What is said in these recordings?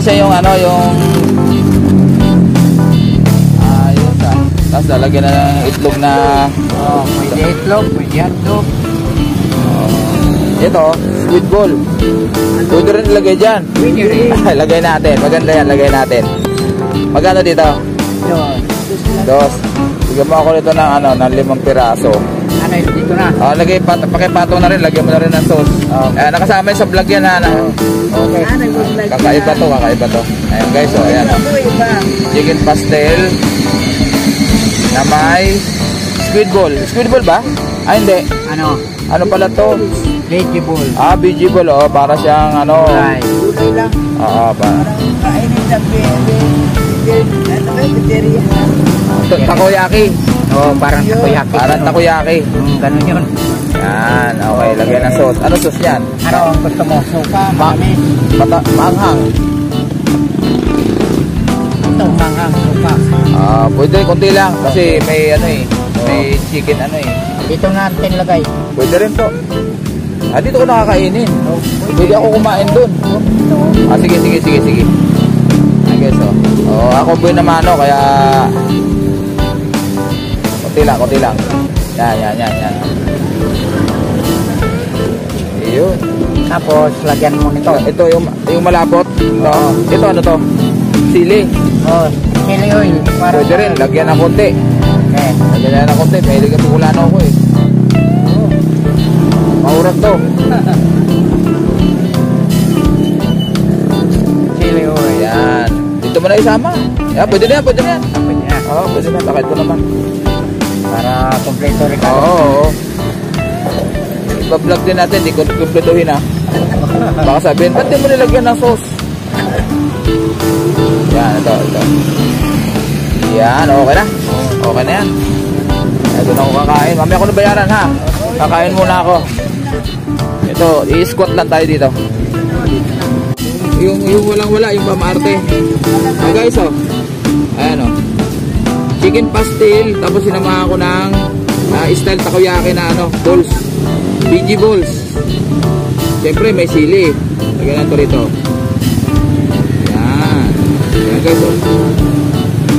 siya yung ano, yung ayun sa. Tapos lalagyan na ng itlog na pwede itlog, pwede hotdog. Ito, squid ball. Pwede rin ilagay dyan. Pwede rin. Lagay natin, maganda yan, lagay natin. Magkano dito? Dos. Bigyan mo ako nito ng ano, ng 5 piraso. Ano yun, dito na? Lagay, pakipatong na rin, lagyan mo na rin ng sauce. Nakasama yun sa vlog yan, ha? Okay. Kakaiba to, kakaiba to. Ayan guys, ayan. Chicken pastel na may squid ball. Squid ball ba? Hindi. Ano? Ano pala to? Vegetable. Vegetable, para siyang ano. Gulay. Gulay lang. Pa. Kainin sa Takoyaki. Parang takoyaki. Parang takoyaki. Ganun yun. Yan, okay. Lagyan ng sauce. Ano sauce yan? Ano ang gusto mo? Suka, mami. Manghang. Ito, manghang, suka. Pwede, konti lang. Kasi may ano eh. May chicken ano eh. Dito natin lagay. Pwede rin po. Dito ko nakakainin. Pwede ako kumain dun. Sige. Okay, so. Ako boy naman ano, kaya konti lang. Yan. Ayun. Tapos, lagyan mo nito. Ito yung malabot. Ito ano to? Sili. Chili oil. Pwede rin, lagyan ng konti. Okay. Lagyan ng konti. May ligat wala na ako eh. Maurat to. Chili oil. Yan. Dito mo na isama. Yan, pwede na yan. Pwede na. Pwede na. Takit ko naman. Para kompleto rin. Oo. Ipa-vlog din natin. Di ko kumpletuhin ha. Baka sabihin, ba't di mo nilagyan ng sauce? Yan, ito. Yan, okay na. Okay na yan. Ito na ako kakain. Mamaya ako na bayaran ha. Kakain muna ako. Ito, i-squat lang tayo dito. Yung walang-wala, yung pamaarte. Guys, ayan chicken pastel, tapos sinamahan ko ng style takoyaki na balls. BG balls. Siyempre, may sili. Lagyan natin rito. Yan. Ayan guys,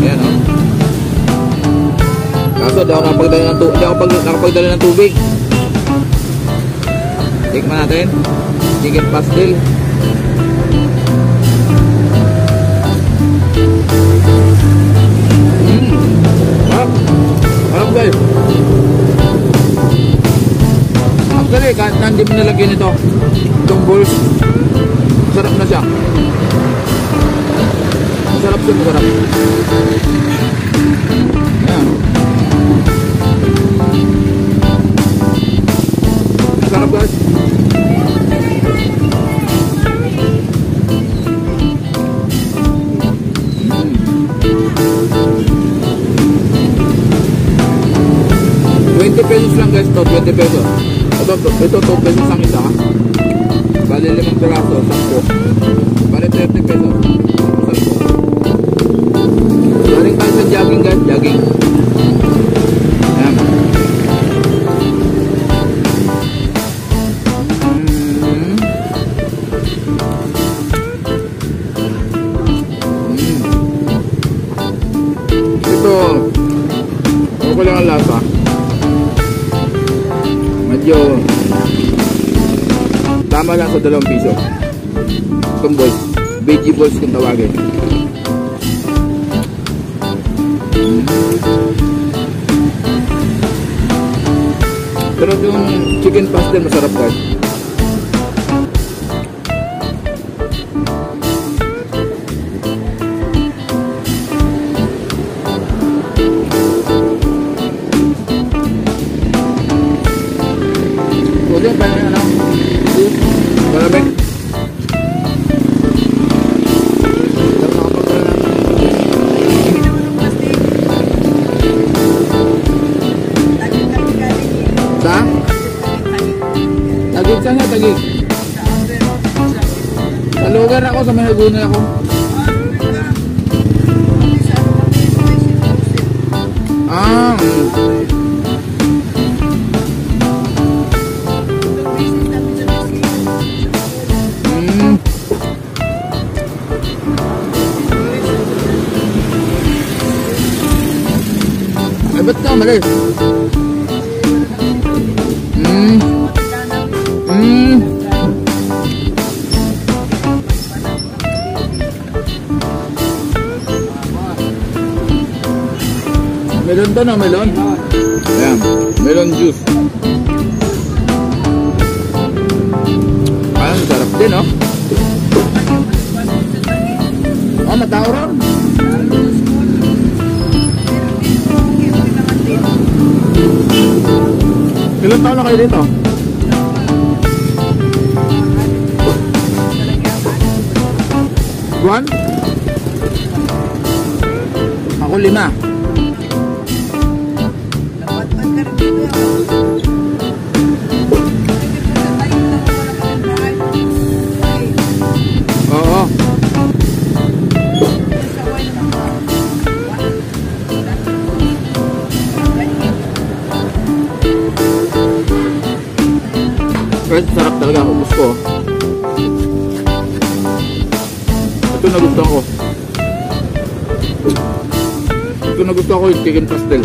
ayan kaso di ako nakapagdala ng tubig. Tikman natin. Chicken pastel. Harap guys. Actually, kahit na hindi mo nalagyan ito, itong balls, masarap na siya. Masarap. Ayan. Masarap guys. $20 lang guys to, 20 pesos. Ito 2 pesos ang isa. Bali 5 piraso, 10. Bali 30 pesos. Masarap po. Galing tayo sa jogging guys, jogging. Ayan. Ito, okay lang ang lasa. Medyo tama lang sa 2 piso. Itong balls, veggie balls kung tawagin. Pero yung chicken pastel masarap guys. Pwede pa yung malamig. Tagig ka nga, tagig. Sa lugar ako, sa may Laguna ako. ba't ka umalis? Melon to na, melon. Ayan, melon juice. Ayan, sarap din, no? Oh, matao ron. Ilan taon na kayo dito? Juan? Ako 5. Oo. Pero sarap talaga, ubus ko. Ito nagustuhan ko. Ito nagustuhan ko yung chicken pastel.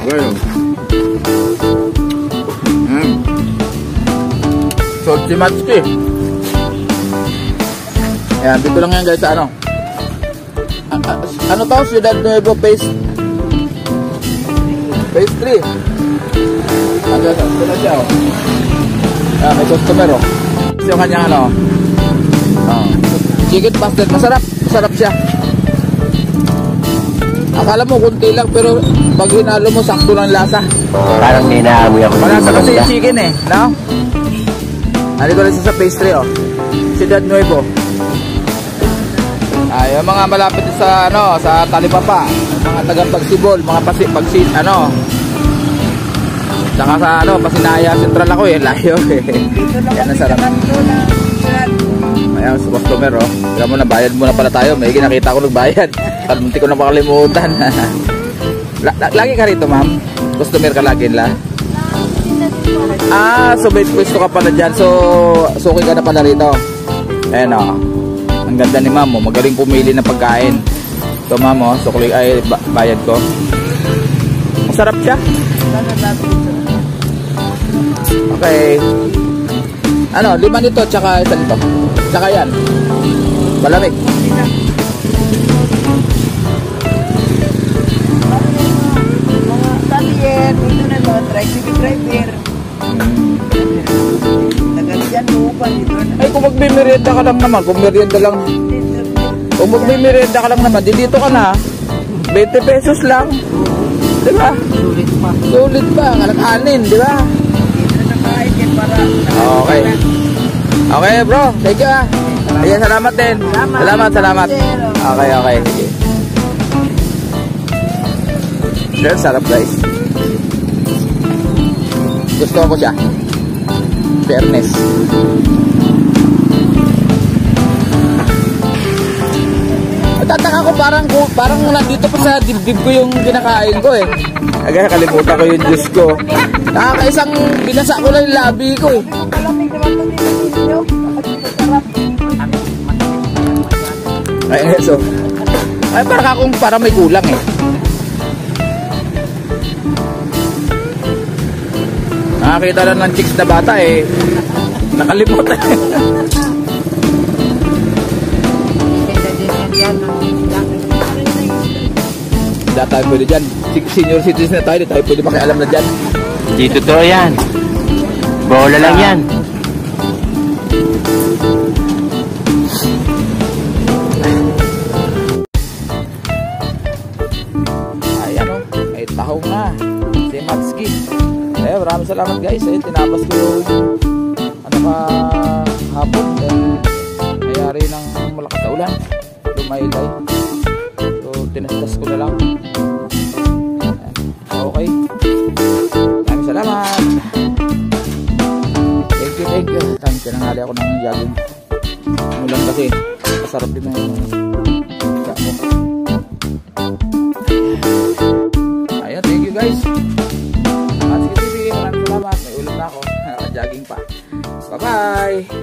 Okay. Salty Matsuki. Ayan, dito lang yan guys sa ano. Ano to? Ciudad Nuevo Phase 3. Ito na siya, oh. May customer, oh. Yung kanyang ano, chicken pastel. Masarap siya. Akala mo kunti lang, pero pag hinalo mo, sakto ng lasa. Parang ninaamoy ako. Malasa kasi yung chicken eh, no? Nandito rin sa Phase 3, oh. Ciudad Nuevo. Yung mga malapit sa ano, sa Talipapa, mga taga Pagsibol, mga ano. Saka sa ano, Pasinaya Central ako eh, layo eh. Yan ang sarap. Ayan, sa customer, oh. Kaya mo, nabayad muna pala tayo. May nakita ko nagbayad. Hindi ko na makalimutan. Lagi ka rito, ma'am? Customer ka lagi nila? So may pwesto ka pala dyan. So, suki ka na pala rito. Ayan, oh. Ang ganda ni ma'am, oh. Magaling pumili ng pagkain. So, ma'am, oh, sukli ay bayad ko. Masarap siya. Okay. Ano, 5 nito, tsaka isa nito. Tsaka yan. Malamig. Dito na to, tricycle driver. Tagal dyan, lupa dito na. Ay, kung magmimerienda ka lang naman, kung magmimerienda ka lang naman, dito ka na, 20 pesos lang. Diba? Sulit pa, kalakanin, diba? Dito na nakain para... Okay. Okay, bro. Thank you, ah. Ayan, salamat din. Salamat. Okay. Sige. Yan, sarap guys. Gusto ko siya. Fairness. Tataka ko parang nandito pa sa dibdib ko yung kinakain ko eh. Agad kalimutan ko yung juice ko. Nakakaisang binasa ko lang yung labi ko eh. Malamig naman ito dito ninyo. Masarap. Ay, so. Ay, parang may kulang eh. Nakakita lang ng chicks na bata eh. Nakalimutan. Hindi tayo pwede dyan. Senior citizen na tayo, hindi tayo pwede makialam na dyan. Di totoo yan. Bola lang yan. Ayan o, may tahaw na. Si Matsuki. Maraming salamat guys. Tinapos ko yung hapon. Mayari ng malakas na ulan. Lumaylay. So tinastas ko na lang. Okay. Maraming salamat. Thank you. Tinanghali ako ng jogging. Ulan kasi. Masarap din na yung mo. Ayan, thank you guys. Matsuki TV, maraming salamat. May ulan na ako. Naka-jogging pa. Bye-bye.